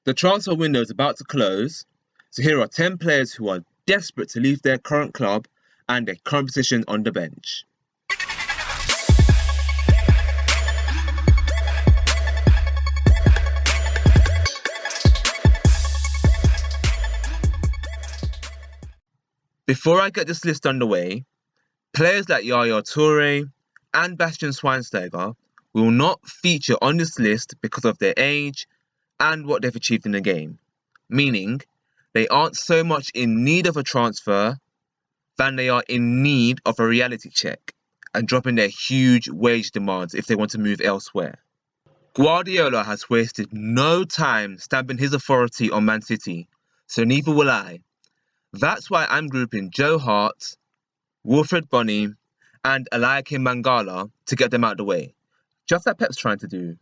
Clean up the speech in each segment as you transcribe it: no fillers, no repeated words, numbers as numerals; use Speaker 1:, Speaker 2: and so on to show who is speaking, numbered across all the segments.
Speaker 1: The transfer window is about to close, so here are 10 players who are desperate to leave their current club and their current position on the bench. Before I get this list underway, players like Yaya Toure and Bastian Schweinsteiger will not feature on this list because of their age and what they've achieved in the game, meaning they aren't so much in need of a transfer than they are in need of a reality check and dropping their huge wage demands if they want to move elsewhere. Guardiola has wasted no time stamping his authority on Man City, so neither will I. That's why I'm grouping Joe Hart, Wilfred Bonny, and Eliakim Mangala to get them out of the way, just like Pep's trying to do.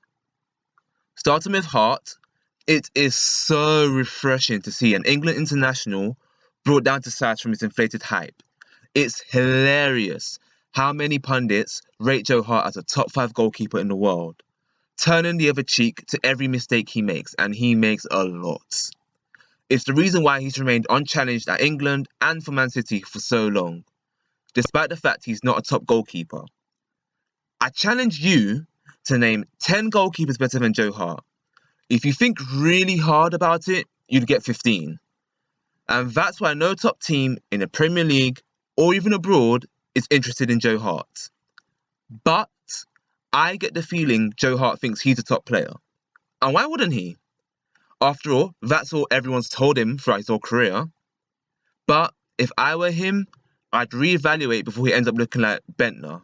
Speaker 1: Starting with Hart, it is so refreshing to see an England international brought down to size from his inflated hype. It's hilarious how many pundits rate Joe Hart as a top 5 goalkeeper in the world, turning the other cheek to every mistake he makes, and he makes a lot. It's the reason why he's remained unchallenged at England and for Man City for so long, despite the fact he's not a top goalkeeper. I challenge you to name 10 goalkeepers better than Joe Hart. If you think really hard about it, you'd get 15. And that's why no top team in the Premier League or even abroad is interested in Joe Hart. But I get the feeling Joe Hart thinks he's a top player. And why wouldn't he? After all, that's all everyone's told him throughout his whole career. But if I were him, I'd reevaluate before he ends up looking like Bentner.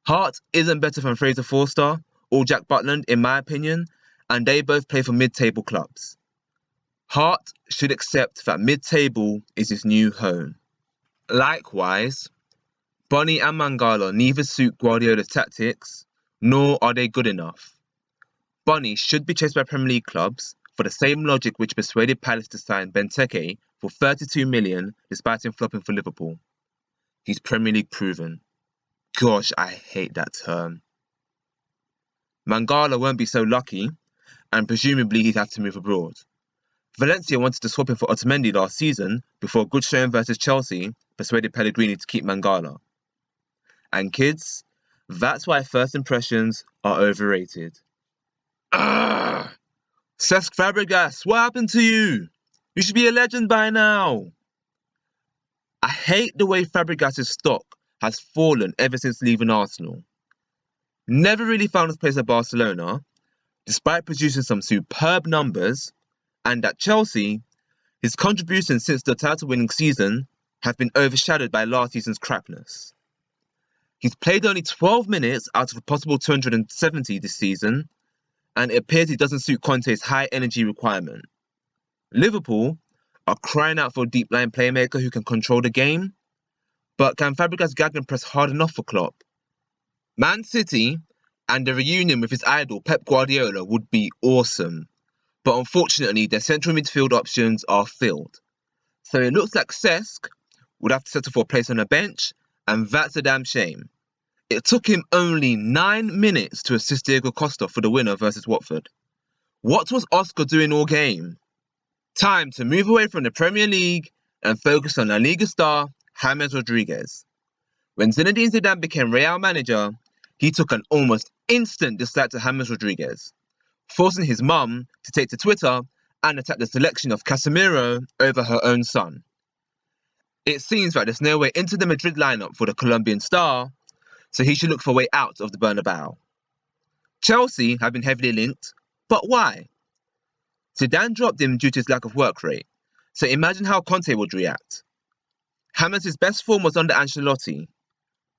Speaker 1: Hart isn't better than Fraser Forster or Jack Butland, in my opinion, and they both play for mid-table clubs. Hart should accept that mid-table is his new home. Likewise, Bonny and Mangala neither suit Guardiola's tactics, nor are they good enough. Bonny should be chased by Premier League clubs for the same logic which persuaded Palace to sign Benteke for 32 million despite him flopping for Liverpool. He's Premier League proven. Gosh, I hate that term. Mangala won't be so lucky, and presumably he'd have to move abroad. Valencia wanted to swap him for Otamendi last season before a good showing versus Chelsea persuaded Pellegrini to keep Mangala. And kids, that's why first impressions are overrated. Cesc Fabregas, what happened to you? You should be a legend by now. I hate the way Fabregas' stock has fallen ever since leaving Arsenal. Never really found his place at Barcelona, despite producing some superb numbers, and at Chelsea, his contributions since the title-winning season have been overshadowed by last season's crapness. He's played only 12 minutes out of a possible 270 this season, and it appears he doesn't suit Conte's high-energy requirement. Liverpool are crying out for a deep-line playmaker who can control the game, but can Fabregas gegenpress hard enough for Klopp? Man City and a reunion with his idol Pep Guardiola would be awesome, but unfortunately their central midfield options are filled. So it looks like Cesc would have to settle for a place on the bench, and that's a damn shame. It took him only 9 minutes to assist Diego Costa for the winner versus Watford. What was Oscar doing all game? Time to move away from the Premier League and focus on La Liga star James Rodriguez. When Zinedine Zidane became Real manager, he took an almost instant dislike to James Rodriguez, forcing his mum to take to Twitter and attack the selection of Casemiro over her own son. It seems that there's no way into the Madrid lineup for the Colombian star, so he should look for a way out of the Bernabeu. Chelsea have been heavily linked, but why? Zidane dropped him due to his lack of work rate, so imagine how Conte would react. James' best form was under Ancelotti,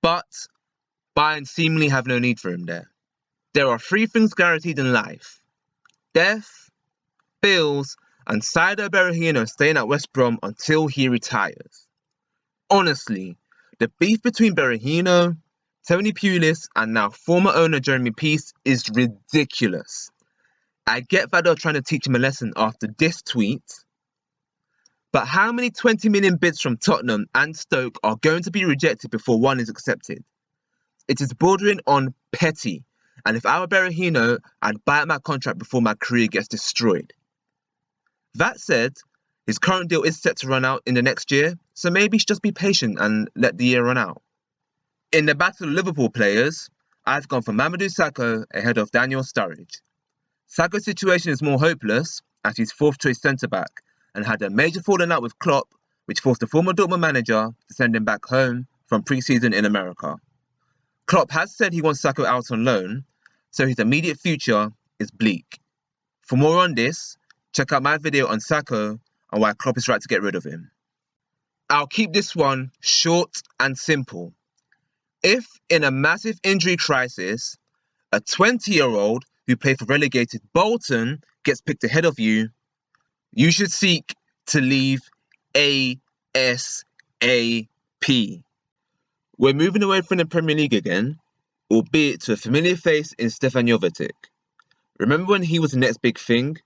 Speaker 1: but Bayern seemingly have no need for him there. There are 3 things guaranteed in life: death, bills, and Saido Berahino staying at West Brom until he retires. Honestly, the beef between Berahino, Tony Pulis, and now former owner Jeremy Peace is ridiculous. I get that they're trying to teach him a lesson after this tweet, but how many 20 million bids from Tottenham and Stoke are going to be rejected before one is accepted? It is bordering on petty, And if I were Berahino, I'd buy out my contract before my career gets destroyed. That said, his current deal is set to run out in the next year, so maybe he should just be patient and let the year run out. In the battle of Liverpool players, I've gone for Mamadou Sakho ahead of Daniel Sturridge. Sakho's situation is more hopeless as he's fourth choice centre-back and had a major falling out with Klopp, which forced the former Dortmund manager to send him back home from pre-season in America. Klopp has said he wants Sakho out on loan, so his immediate future is bleak. For more on this, check out my video on Sakho and why Klopp is right to get rid of him. I'll keep this one short and simple. If in a massive injury crisis, a 20-year-old who played for relegated Bolton gets picked ahead of you, you should seek to leave ASAP. We're moving away from the Premier League again, albeit to a familiar face in Stefan Jovetic. Remember when he was the next big thing?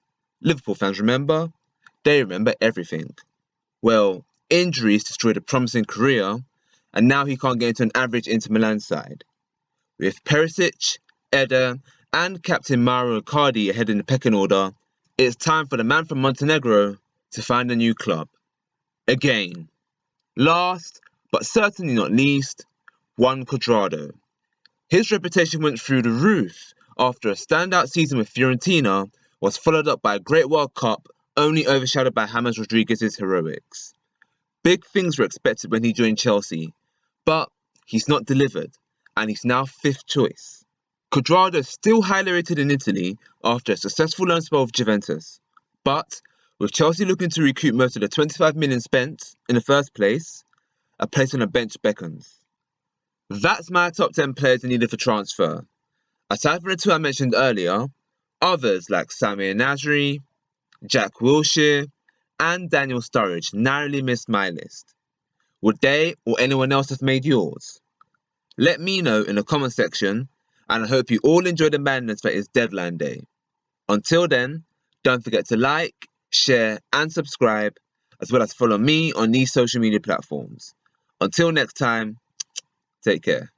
Speaker 1: Liverpool fans remember? They remember everything. Well, injuries destroyed a promising career, and now he can't get into an average Inter Milan side. With Perisic, Eder, and captain Mauro Icardi ahead in the pecking order, it's time for the man from Montenegro to find a new club. Again. Last, but certainly not least, Juan Cuadrado. His reputation went through the roof after a standout season with Fiorentina was followed up by a great World Cup only overshadowed by James Rodriguez's heroics. Big things were expected when he joined Chelsea, but he's not delivered, and he's now fifth choice. Cuadrado is still highly rated in Italy after a successful loan spell with Juventus, but with Chelsea looking to recoup most of the 25 million spent in the first place, a place on the bench beckons. That's my top 10 players needed for transfer. Aside from the two I mentioned earlier, others like Samir Nasri, Jack Wilshere, and Daniel Sturridge narrowly missed my list. Would they or anyone else have made yours? Let me know in the comment section, and I hope you all enjoy the madness that is deadline day. Until then, don't forget to like, share, and subscribe, as well as follow me on these social media platforms. Until next time, take care.